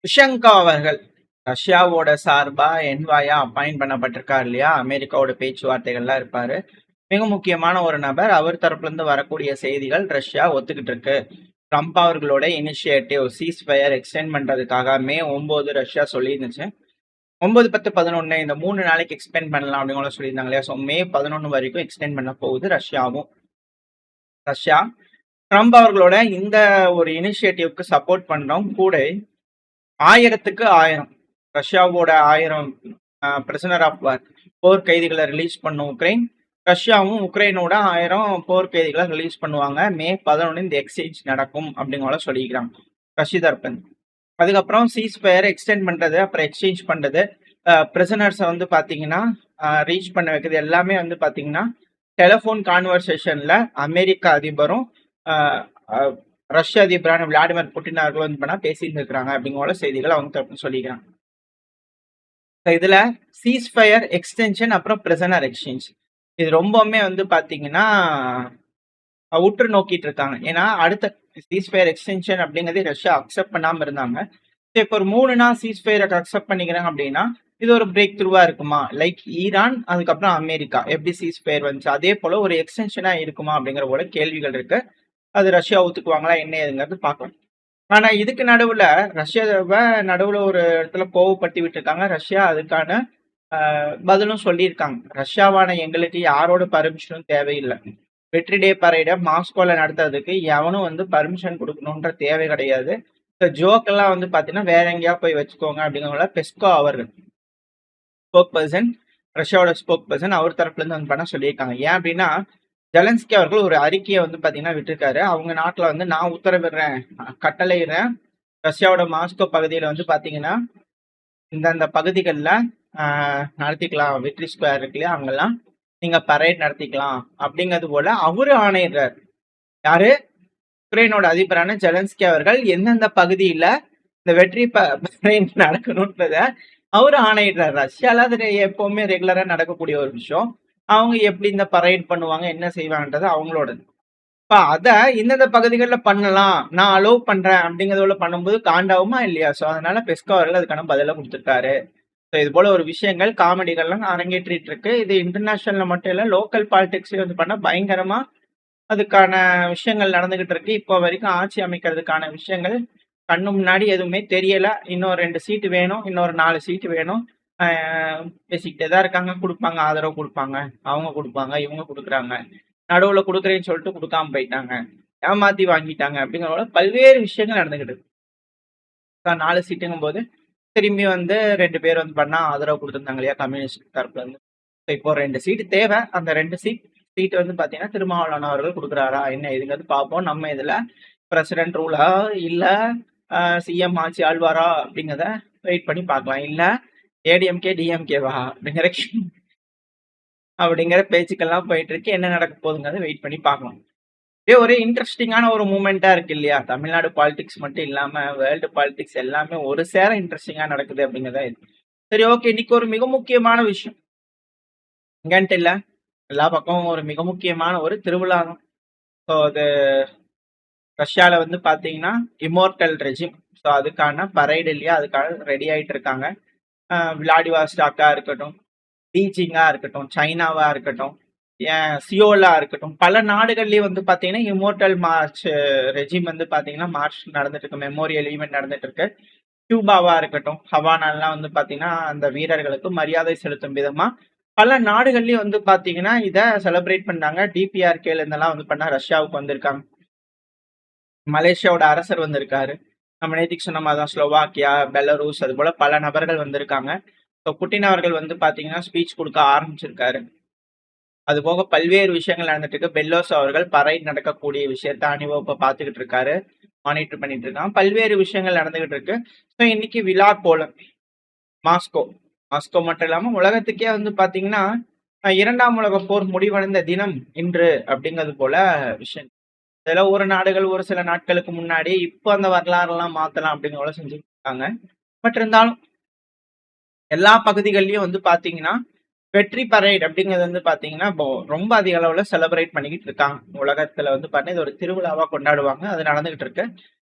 Ushanka அவர்கள் ரஷ்யாவோட சார்பா என்வாயா அப்பாயிண்ட் பண்ணப்பட்டிருக்கார் இல்லையா? அமெரிக்காவோட பேச்சுவார்த்தைகள்லாம் இருப்பாரு. மிக முக்கியமான ஒரு நபர். அவர் தரப்புல இருந்து வரக்கூடிய செய்திகள் ரஷ்யா ஒத்துக்கிட்டு இருக்கு. ட்ரம்ப் அவர்களோட இனிஷியேட்டிவ் சீஸ் ஃபயர் எக்ஸ்டெண்ட் பண்றதுக்காக மே 9 ரஷ்யா சொல்லியிருந்துச்சு. 9, 10, 11 இந்த 3 நாளைக்கு எக்ஸ்டெண்ட் பண்ணலாம் அப்படின்னு சொல்லியிருந்தாங்க இல்லையா? ஸோ மே 11 வரைக்கும் எக்ஸ்டெண்ட் பண்ண போகுது ரஷ்யாவும். ரஷ்யா ட்ரம்ப் அவர்களோட இந்த ஒரு இனிஷியேட்டிவ்க்கு சப்போர்ட் பண்றோம். கூட 1000க்கு 1000 ரஷ்யாவோட 1000 பிரிசனர் ஆஃப் வார் போர் கைதிகளை ரிலீஸ் பண்ணும் உக்ரைன். ரஷ்யாவும் உக்ரைனோட 1000 போர் கைதிகளை ரிலீஸ் பண்ணுவாங்க. மே 11 இந்த எக்ஸ்சேஞ்ச் நடக்கும் அப்படிங்கிற சொல்லிக்கிறாங்க ரஷ்ய தரப்பு. அதுக்கப்புறம் சீஸ் ஃபயர் எக்ஸ்டெண்ட் பண்றது, அப்புறம் எக்ஸ்சேஞ்ச் பண்றது, பிரிசனர்ஸை வந்து பாத்தீங்கன்னா ரீச் பண்ண வைக்கிறது எல்லாமே வந்து பாத்தீங்கன்னா டெலிஃபோன் கான்வர்சேஷன்ல அமெரிக்க அதிபரும் ரஷ்ய அதிபரான விளாடிமிர் புட்டின் அவர்கள் வந்து பண்ணா பேசிட்டு இருக்கிறாங்க அப்படிங்கிற செய்திகள் அவங்க தரப்பு சொல்லிக்கிறாங்க. இதுல சீஸ் ஃபயர் எக்ஸ்டென்ஷன் அப்புறம் பிரிசனர் எக்ஸ்சேஞ்ச் இது ரொம்பவுமே வந்து பாத்தீங்கன்னா உற்று நோக்கிட்டு இருக்காங்க. ஏன்னா அடுத்த சீஸ் ஃபயர் எக்ஸ்டென்ஷன் அப்படிங்கிறதே ரஷ்யா அக்செப்ட் பண்ணாம இருந்தாங்க. இப்போ ஒரு 3 நாள் சீஸ் ஃபயர் அக்செப்ட் பண்ணிக்கிறாங்க அப்படின்னா இது ஒரு பிரேக் த்ரூவா இருக்குமா? லைக் ஈரான் அதுக்கப்புறம் அமெரிக்கா எப்படி சீஸ் ஃபயர் வந்துச்சு அதே போல ஒரு எக்ஸ்டென்ஷனா இருக்குமா அப்படிங்கிற போல கேள்விகள் இருக்கு. அது ரஷ்யா ஒத்துக்குவாங்களா என்ன ஏதுங்கிறது பார்க்கலாம். ஆனா இதுக்கு நடுவுல ரஷ்யாவை நடுவுல ஒரு இடத்துல கோவப்பட்டு விட்டுருக்காங்க. ரஷ்யா அதுக்கான பதிலும் சொல்லியிருக்காங்க. ரஷ்யாவான எங்களுக்கு யாரோட பர்மிஷனும் தேவையில்லை. வெற்றி டே பரேட மாஸ்கோல நடத்துறதுக்கு எவனும் வந்து பர்மிஷன் கொடுக்கணுன்ற தேவை கிடையாது. ஜோக்கெல்லாம் வந்து பாத்தீங்கன்னா வேற எங்கேயா போய் வச்சுக்கோங்க அப்படிங்கிற பெஸ்கோ அவர்கள் ஸ்போக் பர்சன், ரஷ்யாவோட ஸ்போக் பர்சன் அவர் தரப்புல இருந்து வந்து பண்ண சொல்லியிருக்காங்க. ஏன் அப்படின்னா ஜெலன்ஸ்கி அவர்கள் ஒரு அறிக்கையை வந்து பாத்தீங்கன்னா விட்டுருக்காரு. அவங்க நாட்டுல வந்து நான் உத்தரவிடுறேன், கட்டளையிடுறேன், ரஷ்யாவோட மாஸ்கோ பகுதியில வந்து பாத்தீங்கன்னா இந்தந்த பகுதிகளில் நடத்திக்கலாம், விக்ட்ரி ஸ்கொயர் இருக்கு இல்லையா, அங்கெல்லாம் நீங்க பரேட் நடத்திக்கலாம் அப்படிங்கிறது போல அவரு ஆணையிடுறாரு. யாரு? உக்ரைனோட அதிபரான ஜெலன்ஸ்கி அவர்கள் எந்தெந்த பகுதியில இந்த வெற்றி பரேட் நடக்கணும்ன்றத அவரு ஆணையிடுறாரு. ரஷ்யால அது எப்பவுமே ரெகுலரா நடக்கக்கூடிய ஒரு விஷயம். அவங்க எப்படி இந்த பரேட் பண்ணுவாங்க, என்ன செய்வாங்கன்றது அவங்களோடது. இப்ப அத இந்தந்த பகுதிகளில் பண்ணலாம், நான் அலோவ் பண்றேன் அப்படிங்கிறத பண்ணும்போது காண்டாவுமா இல்லையா? ஸோ அதனால பெஸ்கோ அவர்கள் அதுக்கான பதில கொடுத்துருக்காரு. ஸோ இது போல ஒரு விஷயங்கள் காமெடிகள்லாம் அரங்கேற்றிட்டு இருக்கு. இது இன்டர்நேஷனல்ல மட்டும் இல்ல, லோக்கல் பாலிடிக்ஸ்ல வந்து பண்ண பயங்கரமா அதுக்கான விஷயங்கள் நடந்துகிட்டு இருக்கு. இப்போ வரைக்கும் ஆட்சி அமைக்கிறதுக்கான விஷயங்கள் கண்ணு முன்னாடி எதுவுமே தெரியல. இன்னொரு 2 சீட்டு வேணும், இன்னொரு 4 சீட்டு வேணும், பேசிக்கிட்டே தான் இருக்காங்க. கொடுப்பாங்க, ஆதரவு கொடுப்பாங்க, அவங்க கொடுப்பாங்க, இவங்க கொடுக்குறாங்க, நடுவுல கொடுக்குறேன்னு சொல்லிட்டு கொடுக்காம போயிட்டாங்க, ஏமாத்தி வாங்கிட்டாங்க அப்படிங்கிற பல்வேறு விஷயங்கள் நடந்துகிட்டு இருக்கு. 4 சீட்டுங்கும் போது திரும்பி வந்து 2 பேர் வந்து பண்ணா ஆதரவு கொடுத்துருந்தாங்க இல்லையா கம்யூனிஸ்ட் தரப்புல இருந்து. இப்போ 2 சீட்டு தேவை. அந்த 2 சீட்டு வந்து பாத்தீங்கன்னா திருமாவளவன் அவர்கள் கொடுக்குறாரா என்ன இதுங்கிறது பார்ப்போம். நம்ம இதுல பிரசிடென்ட் ரூலா இல்ல சிஎம் ஆட்சி ஆழ்வாரா அப்படிங்கிறத வெயிட் பண்ணி பார்க்கலாம். இல்ல ஏடிஎம்கே டிஎம்கேவா அப்படிங்கிற பேச்சுக்கெல்லாம் போயிட்டு இருக்கு. என்ன நடக்க போகுதுங்கிறத வெயிட் பண்ணி பார்க்கலாம். இதே ஒரு இன்ட்ரெஸ்டிங்கான ஒரு மூமெண்டா இருக்கு இல்லையா? தமிழ்நாடு பாலிடிக்ஸ் மட்டும் இல்லாம வேர்ல்டு பாலிடிக்ஸ் எல்லாமே ஒரு சேர இன்ட்ரெஸ்டிங்கா நடக்குது அப்படிங்கிறதா இது. சரி, ஓகே. இன்னைக்கு ஒரு மிக முக்கியமான விஷயம் எங்கன்ட்டு இல்ல, எல்லா பக்கமும் ஒரு மிக முக்கியமான ஒரு திருவிழா தான். ஸோ அது ரஷ்யால வந்து பாத்தீங்கன்னா இம்மோர்டல் ரெஜிம். ஸோ அதுக்கான பரைடு இல்லையா, அதுக்கான ரெடி ஆயிட்டு இருக்காங்க. விளாடிவாஸ்டாக்கா இருக்கட்டும், பீஜிங்கா இருக்கட்டும், சைனாவா இருக்கட்டும், சியோலா இருக்கட்டும், பல நாடுகள்லயும் வந்து பாத்தீங்கன்னா இம்மோர்டல் மார்ச் ரெஜிம் வந்து பாத்தீங்கன்னா மார்ச் நடந்துட்டு இருக்கு, மெமோரியல் ஈவெண்ட் நடந்துட்டு இருக்கு. கியூபாவா இருக்கட்டும், ஹவானாலாம் வந்து பாத்தீங்கன்னா அந்த வீரர்களுக்கு மரியாதை செலுத்தும் விதமா பல நாடுகள்லயும் வந்து பாத்தீங்கன்னா இத செலிப்ரேட் பண்ணாங்க. டிபிஆர்கேல இருந்தெல்லாம் வந்து பண்ணா ரஷ்யாவுக்கு வந்திருக்காங்க. மலேசியாவோட அரசர் வந்திருக்காரு. நம்ம நேத்திக்கு சொன்ன மாதிரி தான் ஸ்லோவாக்கியா, பெலரூஸ் அது போல பல நபர்கள் வந்திருக்காங்க. ஸோ புட்டின் அவர்கள் வந்து பாத்தீங்கன்னா ஸ்பீச் கொடுக்க ஆரம்பிச்சிருக்காரு. அது போக பல்வேறு விஷயங்கள் நடந்துட்டு இருக்கு. பெல்லோஸ் அவர்கள் பரைட் நடக்கக்கூடிய விஷயத்த அணிவகுப்பை பார்த்துக்கிட்டு இருக்காரு, மானிட்டர் பண்ணிட்டு இருக்காங்க. பல்வேறு விஷயங்கள் நடந்துகிட்டு இருக்கு. ஸோ இன்னைக்கு விழா கோலம் மாஸ்கோ மட்டும் இல்லாம உலகத்துக்கே வந்து பாத்தீங்கன்னா 2ஆம் உலக போர் முடிவடைந்த தினம் இன்று அப்படிங்கிறது போல விஷயம். இதுல ஒரு நாடுகள் ஒரு சில நாட்களுக்கு முன்னாடி இப்போ அந்த வரலாறு எல்லாம் மாத்தலாம் அப்படிங்கிற செஞ்சுட்டு இருக்காங்க. பட் இருந்தாலும் எல்லா பகுதிகள்லயும் வந்து பாத்தீங்கன்னா வெற்றி பரேட் அப்படிங்கிறது வந்து பாத்தீங்கன்னா ரொம்ப அதிக அளவுல செலிப்ரேட் பண்ணிக்கிட்டு இருக்காங்க. உலகத்துல வந்து பாத்தீங்கன்னா இது ஒரு திருவிழாவா கொண்டாடுவாங்க. அது நடந்துகிட்டு இருக்கு.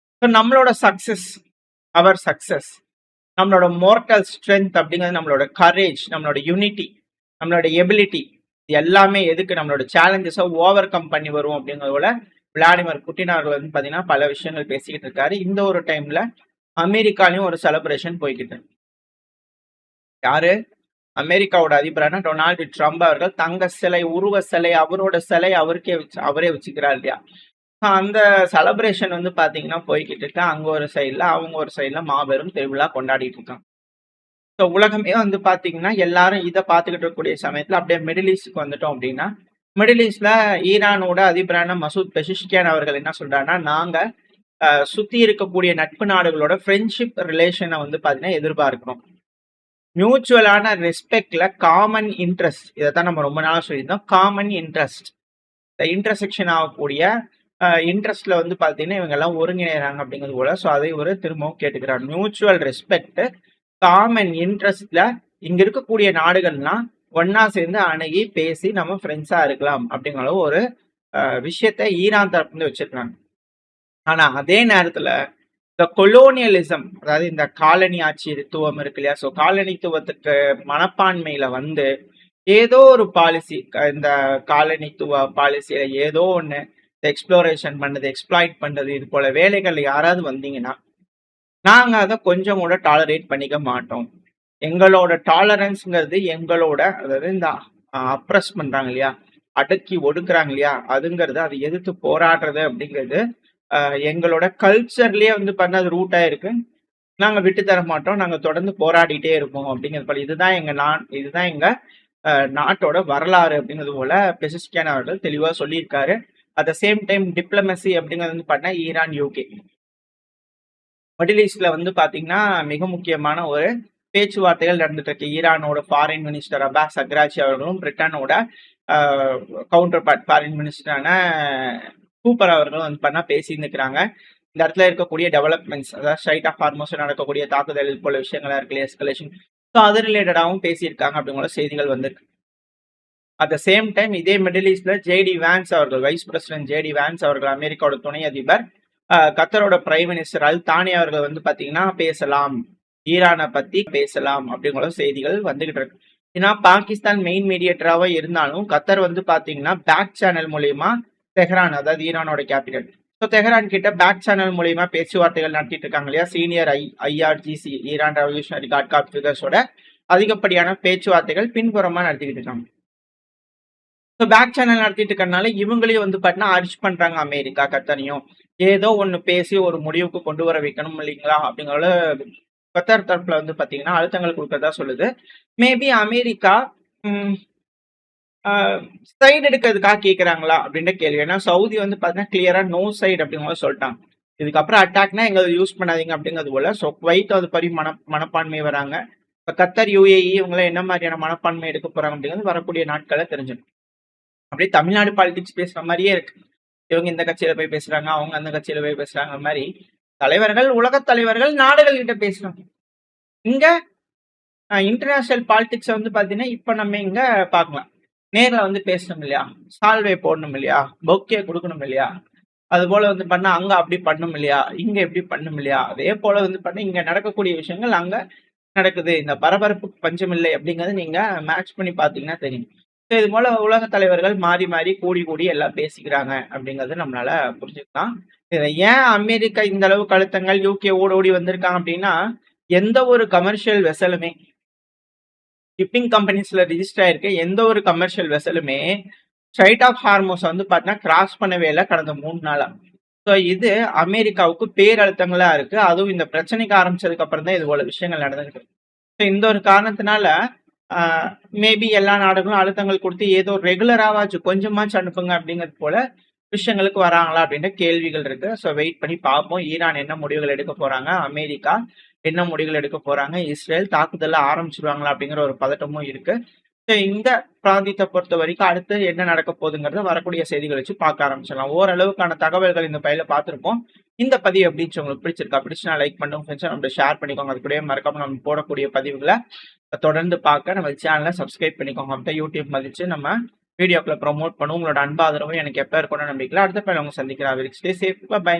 நம்மளோட சக்சஸ், அவர் சக்சஸ் நம்மளோட மோர்டல் ஸ்ட்ரென்த் அப்படிங்கிறது நம்மளோட கரேஜ், நம்மளோட யூனிட்டி, நம்மளோட எபிலிட்டி எல்லாமே எதுக்கு நம்மளோட சேலஞ்சஸை ஓவர் கம் பண்ணி வரும் அப்படிங்கிறதோட விளாடிமிர் புட்டின் அவர்கள் வந்து பாத்தீங்கன்னா பல விஷயங்கள் பேசிக்கிட்டு இருக்காரு. இந்த ஒரு டைம்ல அமெரிக்காலையும் ஒரு செலிப்ரேஷன் போய்கிட்டு யாரு அமெரிக்காவோட அதிபரான டொனால்டு ட்ரம்ப் அவர்கள் தங்க சிலை, உருவ சிலை, அவரோட சிலை அவரே வச்சுக்கிறார் இல்லையா. அந்த செலிப்ரேஷன் வந்து பாத்தீங்கன்னா போய்கிட்டு இருக்கு. அங்க ஒரு சைட்ல அவங்க ஒரு சைட்ல மாபெரும் திருவிழா கொண்டாடிட்டு இருக்காங்க. ஸோ உலகமே வந்து பாத்தீங்கன்னா எல்லாரும் இதை பார்த்துக்கிட்டு இருக்கக்கூடிய சமயத்துல அப்படியே மிடில் ஈஸ்டுக்கு வந்துட்டோம் அப்படின்னா, மிடில் ஈஸ்ட்ல ஈரானோட அதிபரான மசூத் பெஷிஷ்கியான் அவர்கள் என்ன சொல்றாருன்னா, நாங்க சுத்தி இருக்கக்கூடிய நட்பு நாடுகளோட ஃப்ரெண்ட்ஷிப் ரிலேஷனை வந்து பாத்தீங்கன்னா எதிர்பார்க்கிறோம். மியூச்சுவலான ரெஸ்பெக்ட்ல காமன் இன்ட்ரெஸ்ட், இதைத்தான் நம்ம ரொம்ப நாளா சொல்லியிருந்தோம். காமன் இன்ட்ரெஸ்ட், இந்த இன்டர்செக்ஷன் ஆகக்கூடிய இன்ட்ரெஸ்ட்ல வந்து பாத்தீங்கன்னா இவங்க எல்லாம் ஒருங்கிணைறாங்க அப்படிங்கிறது போல. ஸோ அதை ஒரு திரும்பவும் கேட்டுக்கிறார். மியூச்சுவல் ரெஸ்பெக்ட், காமன் இன்ட்ரெஸ்ட்ல இங்க இருக்கக்கூடிய நாடுகள்லாம் ஒன்னா சேர்ந்து அணுகி பேசி நம்ம ஃப்ரெண்ட்ஸா இருக்கலாம் அப்படிங்கிற ஒரு விஷயத்த ஈரான் தரப்புல வச்சிருக்காங்க. ஆனா அதே நேரத்துல இந்த கொலோனியலிசம், அதாவது இந்த காலனி ஆட்சித்துவம் இருக்கு இல்லையா, ஸோ காலனித்துவத்துக்கு மனப்பான்மையில வந்து ஏதோ ஒரு பாலிசி, இந்த காலனித்துவ பாலிசியில ஏதோ ஒண்ணு எக்ஸ்ப்ளோரேஷன் பண்ணது, எக்ஸ்ப்ளாய்ட் பண்றது, இது போல வேலைகள் யாராவது வந்தீங்கன்னா நாங்க அதை கொஞ்சம் கூட டாலரேட் பண்ணிக்க மாட்டோம். எங்களோட டாலரன்ஸ்ங்கிறது எங்களோட, அதாவது இந்த அப்ரஸ் பண்றாங்க இல்லையா, அடக்கி ஒடுக்குறாங்க இல்லையா, அதுங்கிறது அதை எதிர்த்து போராடுறது அப்படிங்கிறது எங்களோட கல்ச்சர்லயே வந்து பண்ண அது ரூட்டா இருக்கு. நாங்க விட்டு தர மாட்டோம், நாங்க தொடர்ந்து போராடிட்டே இருப்போம் அப்படிங்கிறது போல. இதுதான் எங்க நாட்டோட வரலாறு அப்படிங்கிறது போல பெஷிஷ்கியான் அவர்கள் தெளிவா சொல்லியிருக்காரு. At the same time diplomacy அப்படிங்கிறது வந்து பார்த்தா ஈரான், யூகே, மிடில் ஈஸ்ட்ல வந்து பாத்தீங்கன்னா மிக முக்கியமான ஒரு பேச்சுவார்த்தைகள் நடந்துட்டு இருக்கு. ஈரானோட ஃபாரின் மினிஸ்டர் அப்பாஸ் அக்ராச்சி அவர்களும் பிரிட்டனோட கவுண்டர் பார்ட் ஃபாரின் மினிஸ்டரான கூப்பர் அவர்களும் வந்து பண்ணா பேசியிருந்துக்கிறாங்க. இந்த இடத்துல இருக்கக்கூடிய டெவலப்மெண்ட்ஸ், அதாவது ஸ்ட்ரைட் ஆஃப் ஹார்மோஸ் நடக்கக்கூடிய தாக்குதல் போல விஷயங்களா இருக்கு, எஸ்கலேஷன், ஸோ அது ரிலேட்டடாகவும் பேசியிருக்காங்க அப்படிங்கிற செய்திகள் வந்திருக்கு. அட் த சேம் டைம் இதே மிடில் ஈஸ்ட்ல ஜேடி வேன்ஸ் அவர்கள், வைஸ் பிரசிடென்ட் ஜேடி வேன்ஸ் அவர்கள், அமெரிக்காவோட துணை அதிபர், கத்தரோட பிரைம் மினிஸ்டர் அல் தானி அவர்கள் வந்து பாத்தீங்கன்னா பேசலாம், ஈரானை பத்தி பேசலாம் அப்படிங்கிற செய்திகள் வந்துகிட்டு இருக்கு. ஏன்னா பாகிஸ்தான் மெயின் மீடியேட்டராக இருந்தாலும் கத்தர் வந்து பாத்தீங்கன்னா பேக் சேனல் மூலியமா தெஹ்ரான், அதாவது ஈரானோட கேபிட்டல், ஸோ தெஹ்ரான் கிட்ட பேக் சேனல் மூலியமா பேச்சுவார்த்தைகள் நடத்திட்டு இருக்காங்க இல்லையா. Senior IRGC, Iran revolutionary guard ஃபிகர்ஸோட அதிகப்படியான பேச்சுவார்த்தைகள் பின்புறமா நடத்திக்கிட்டு இருக்காங்க. ஸோ பேக் சேனல் நடத்திட்டு இருக்கறனால இவங்களையும் வந்து பார்த்தீங்கன்னா அரிஸ்ட் பண்றாங்க அமெரிக்கா, கத்தனையும் ஏதோ ஒன்று பேசி ஒரு முடிவுக்கு கொண்டு வர வைக்கணும் இல்லைங்களா அப்படிங்கிற கத்தார் தரப்புல வந்து பார்த்தீங்கன்னா அழுத்தங்கள் கொடுக்கறதா சொல்லுது. மேபி அமெரிக்கா சைடு எடுக்கிறதுக்காக கேட்குறாங்களா அப்படின்ற கேள்வி. ஏன்னா சவுதி வந்து பார்த்தீங்கன்னா கிளியரா நோ சைடு அப்படிங்கிற சொல்லிட்டாங்க. இதுக்கப்புறம் அட்டாக்னா எங்களை யூஸ் பண்ணாதீங்க அப்படிங்கிறது போல. ஸோ குவைத் அது படி மனப்பான்மை வராங்க. இப்போ கத்தர், யுஏஇ இவங்கள என்ன மாதிரியான மனப்பான்மை எடுக்க போறாங்க அப்படிங்கிறது வரக்கூடிய நாட்களை தெரிஞ்சிடும். அப்படியே தமிழ்நாடு பாலிடிக்ஸ் பேசுற மாதிரியே இருக்கு. இவங்க இந்த கட்சியில போய் பேசுறாங்க, அவங்க அந்த கட்சியில போய் பேசுறாங்க மாதிரி தலைவர்கள், உலக தலைவர்கள் நாடுகள் கிட்ட பேசுறாங்க. இங்க இன்டர்நேஷனல் பாலிடிக்ஸ் வந்து பாத்தீங்கன்னா இப்ப நம்ம இங்க பாக்கலாம். நேர்ல வந்து பேசணும் இல்லையா, சால்வை போடணும் இல்லையா, பொக்கே கொடுக்கணும் இல்லையா, அது போல வந்து பண்ணா அங்க அப்படி பண்ணும் இல்லையா, இங்க எப்படி பண்ணும் இல்லையா, அதே போல வந்து பண்ண இங்க நடக்கக்கூடிய விஷயங்கள் அங்க நடக்குது. இந்த பரபரப்பு பஞ்சம் இல்லை அப்படிங்கறது நீங்க மேட்ச் பண்ணி பாத்தீங்கன்னா தெரியும். இது போல உலக தலைவர்கள் மாறி மாறி கூடி எல்லாம் பேசிக்கிறாங்க அப்படிங்கறது நம்மளால புரிஞ்சுக்கலாம். ஏன் அமெரிக்கா இந்த அளவுக்கு அழுத்தங்கள், யூகே ஓடி வந்திருக்காங்க அப்படின்னா, எந்த ஒரு கமர்ஷியல் வெசலுமே, ஷிப்பிங் கம்பெனிஸ்ல ரிஜிஸ்டர் ஆயிருக்க எந்த ஒரு கமர்ஷியல் வெசலுமே ஸ்ட்ரைட் ஆஃப் ஹார்மோஸ் வந்து பாத்தீங்கன்னா கிராஸ் பண்ணவே இல்லை கடந்த 3 நாளா. ஸோ இது அமெரிக்காவுக்கு பேரழுத்தங்களா இருக்கு. அதுவும் இந்த பிரச்சனைக்கு ஆரம்பிச்சதுக்கு அப்புறம் தான் இது போல விஷயங்கள் நடந்துருக்கு. ஸோ இந்த ஒரு காரணத்தினால மேபி எல்லா நாடுகளும் அழுத்தங்கள் கொடுத்து ஏதோ ரெகுலராவாச்சும் கொஞ்சமாச்சும் அனுப்புங்க அப்படிங்கிறது போல விஷயங்களுக்கு வராங்களா அப்படின்ற கேள்விகள் இருக்கு. ஸோ வெயிட் பண்ணி பார்ப்போம். ஈரான் என்ன முடிவுகள் எடுக்க போறாங்க, அமெரிக்கா என்ன முடிவுகள் எடுக்க போறாங்க, இஸ்ரேல் தாக்குதல ஆரம்பிச்சிருவாங்களா அப்படிங்கிற ஒரு பதட்டமும் இருக்கு. இந்த பிராந்தியத்தை பொறுத்த வரைக்கும் அடுத்து என்ன நடக்க போகுதுங்கிறத வரக்கூடிய செய்திகள் வச்சு பார்க்க ஆரம்பிச்சிடலாம். ஓரளவுக்கான தகவல்கள் இந்த பையில பார்த்துருப்போம். இந்த பதிவு எப்படி உங்களுக்கு பிடிச்சிருக்கா? பிடிச்சுனா லைக் பண்ணுங்க, ஃப்ரெண்ட்ஸ் நம்ம ஷேர் பண்ணிக்கோங்க. அது கூட மறக்காம நம்ம போடக்கூடிய பதிவுகளை தொடர்ந்து பார்க்க நம்ம சேனலை சப்ஸ்கிரைப் பண்ணிக்கோங்க. அப்போ யூடியூப் மதிச்சு நம்ம வீடியோக்களை ப்ரொமோட் பண்ணுவோம். உங்களோட அன்பு ஆதரவும் எனக்கு எப்போ இருக்கணும் நம்பிக்கல. அடுத்த பையில உங்க சந்திக்கிறேன். Stay safe, by.